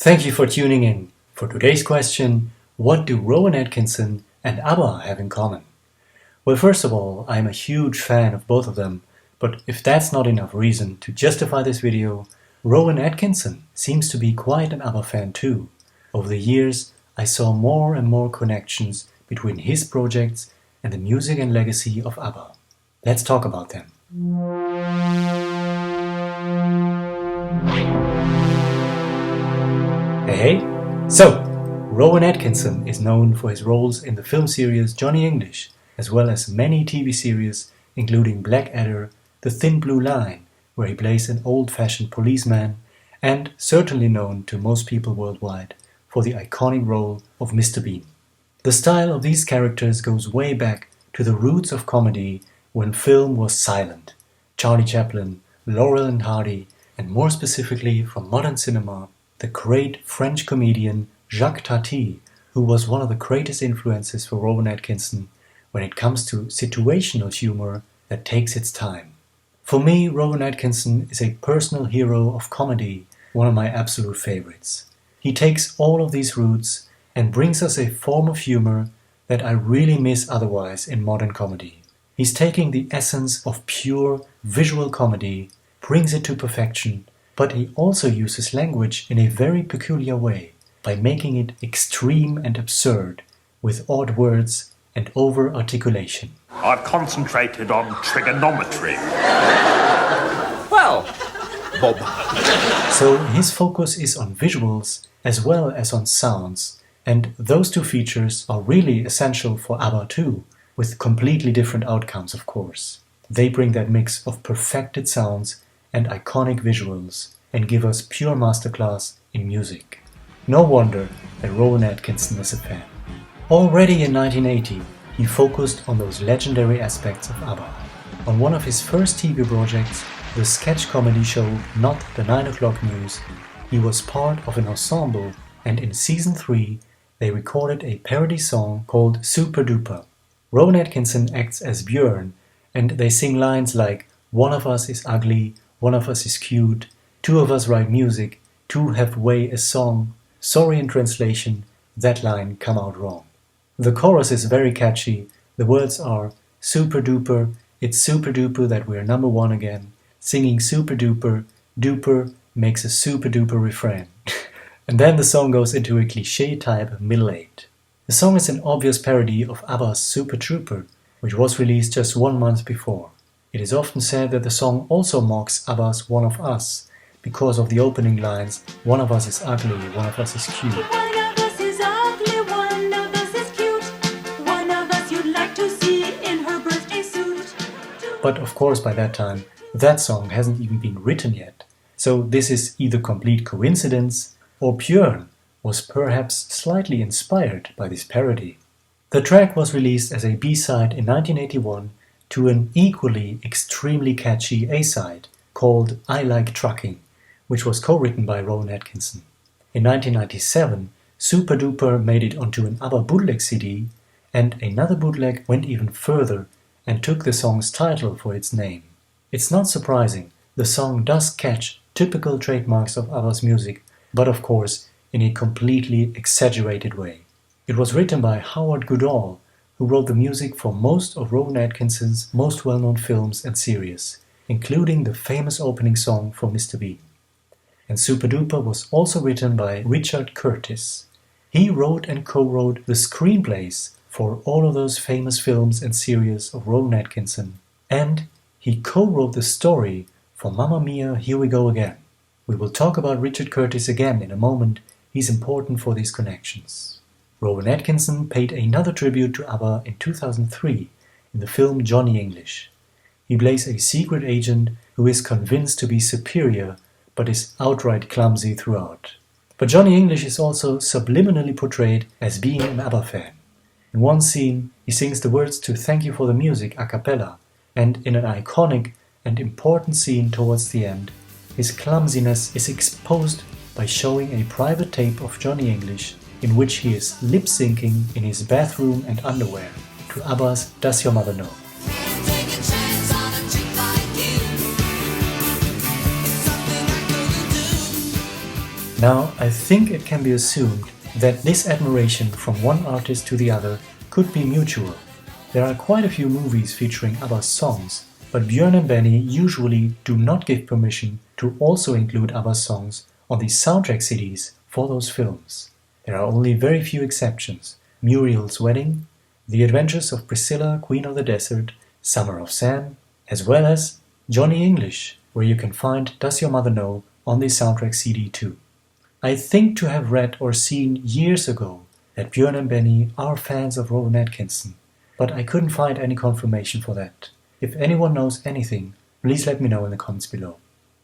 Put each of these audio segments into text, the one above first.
Thank you for tuning in. For today's question, what do Rowan Atkinson and ABBA have in common? Well, first of all, I'm a huge fan of both of them, but if that's not enough reason to justify this video, Rowan Atkinson seems to be quite an ABBA fan too. Over the years, I saw more and more connections between his projects and the music and legacy of ABBA. Let's talk about them. Hey! So, Rowan Atkinson is known for his roles in the film series Johnny English, as well as many TV series including Blackadder, The Thin Blue Line, where he plays an old-fashioned policeman, and certainly known to most people worldwide for the iconic role of Mr. Bean. The style of these characters goes way back to the roots of comedy when film was silent. Charlie Chaplin, Laurel and Hardy, and more specifically from modern cinema, the great French comedian Jacques Tati, who was one of the greatest influences for Rowan Atkinson when it comes to situational humor that takes its time. For me, Rowan Atkinson is a personal hero of comedy, one of my absolute favorites. He takes all of these roots and brings us a form of humor that I really miss otherwise in modern comedy. He's taking the essence of pure visual comedy, brings it to perfection, but he also uses language in a very peculiar way by making it extreme and absurd with odd words and over-articulation. I've concentrated on trigonometry. Well, Bob. So his focus is on visuals as well as on sounds, and those two features are really essential for ABBA too, with completely different outcomes of course. They bring that mix of perfected sounds and iconic visuals and give us pure masterclass in music. No wonder that Rowan Atkinson is a fan. Already in 1980, he focused on those legendary aspects of ABBA. On one of his first TV projects, the sketch comedy show Not the 9 O'Clock News, he was part of an ensemble, and in season 3 they recorded a parody song called Super Dupa. Rowan Atkinson acts as Björn, and they sing lines like "One of us is ugly, one of us is cute, two of us write music, two have way a song, sorry in translation, that line come out wrong." The chorus is very catchy. The words are "Super duper, it's super duper that we're number one again, singing super duper, duper makes a super duper refrain." And then the song goes into a cliché type middle eight. The song is an obvious parody of ABBA's Super Trooper, which was released just 1 month before. It is often said that the song also mocks ABBA's One of Us, because of the opening lines, "One of us is ugly, one of us is cute." One of us is ugly, one of us is cute. One of us you'd like to see in her birthday suit. But of course by that time, that song hasn't even been written yet. So this is either complete coincidence, or Björn was perhaps slightly inspired by this parody. The track was released as a B-side in 1981 to an equally extremely catchy A-side called I Like Trucking, which was co-written by Rowan Atkinson. In 1997, Super Duper made it onto an ABBA bootleg CD, and another bootleg went even further and took the song's title for its name. It's not surprising, the song does catch typical trademarks of ABBA's music, but of course in a completely exaggerated way. It was written by Howard Goodall, who wrote the music for most of Rowan Atkinson's most well-known films and series, including the famous opening song for Mr. Bean. And Super Duper was also written by Richard Curtis. He wrote and co-wrote the screenplays for all of those famous films and series of Rowan Atkinson, and he co-wrote the story for Mamma Mia, Here We Go Again. We will talk about Richard Curtis again in a moment. He's important for these connections. Rowan Atkinson paid another tribute to ABBA in 2003 in the film Johnny English. He plays a secret agent who is convinced to be superior but is outright clumsy throughout. But Johnny English is also subliminally portrayed as being an ABBA fan. In one scene, he sings the words to Thank You for the Music a cappella, and in an iconic and important scene towards the end, his clumsiness is exposed by showing a private tape of Johnny English in which he is lip-syncing in his bathroom and underwear to ABBA's Does Your Mother Know? Now, I think it can be assumed that this admiration from one artist to the other could be mutual. There are quite a few movies featuring ABBA's songs, but Björn and Benny usually do not give permission to also include ABBA's songs on the soundtrack CDs for those films. There are only very few exceptions: Muriel's Wedding, The Adventures of Priscilla, Queen of the Desert, Summer of Sam, as well as Johnny English, where you can find Does Your Mother Know on the soundtrack CD too. I think to have read or seen years ago that Björn and Benny are fans of Rowan Atkinson, but I couldn't find any confirmation for that. If anyone knows anything, please let me know in the comments below.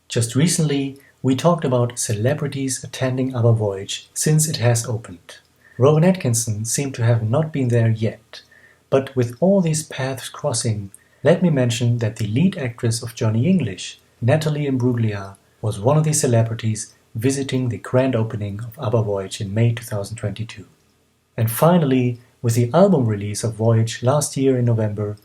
Just recently, we talked about celebrities attending ABBA Voyage since it has opened. Rowan Atkinson seemed to have not been there yet, but with all these paths crossing, let me mention that the lead actress of Johnny English, Natalie Imbruglia, was one of the celebrities visiting the grand opening of ABBA Voyage in May 2022. And finally, with the album release of Voyage last year in November,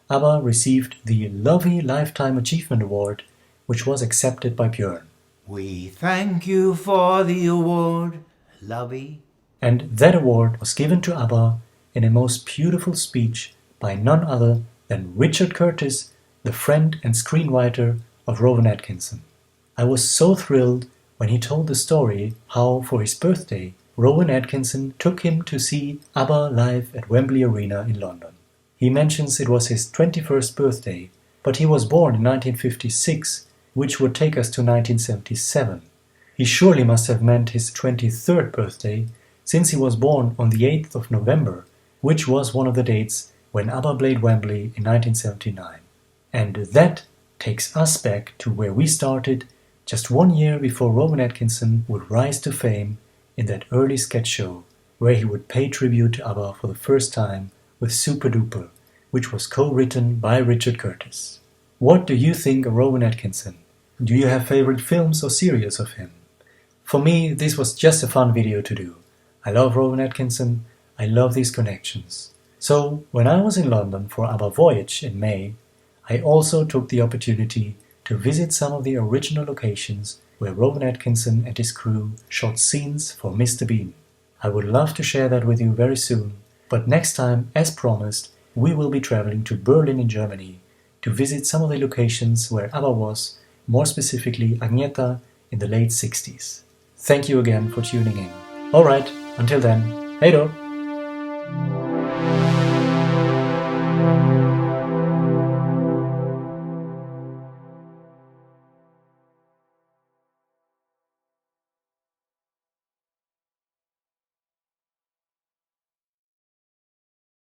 ABBA received the Lovey Lifetime Achievement Award, which was accepted by Björn. We thank you for the award, Lovey. And that award was given to ABBA in a most beautiful speech by none other than Richard Curtis, the friend and screenwriter of Rowan Atkinson. I was so thrilled when he told the story how, for his birthday, Rowan Atkinson took him to see ABBA live at Wembley Arena in London. He mentions it was his 21st birthday, but he was born in 1956, which would take us to 1977. He surely must have meant his 23rd birthday, since he was born on the 8th of November, which was one of the dates when ABBA played Wembley in 1979. And that takes us back to where we started just 1 year before Rowan Atkinson would rise to fame in that early sketch show, where he would pay tribute to ABBA for the first time with Supa Dupa, which was co-written by Richard Curtis. What do you think of Rowan Atkinson? Do you have favorite films or series of him? For me, this was just a fun video to do. I love Rowan Atkinson, I love these connections. So, when I was in London for ABBA Voyage in May, I also took the opportunity to visit some of the original locations where Rowan Atkinson and his crew shot scenes for Mr. Bean. I would love to share that with you very soon, but next time, as promised, we will be traveling to Berlin in Germany to visit some of the locations where ABBA was, more specifically Agneta, in the late 60s. Thank you again for tuning in. Alright, until then, hey do!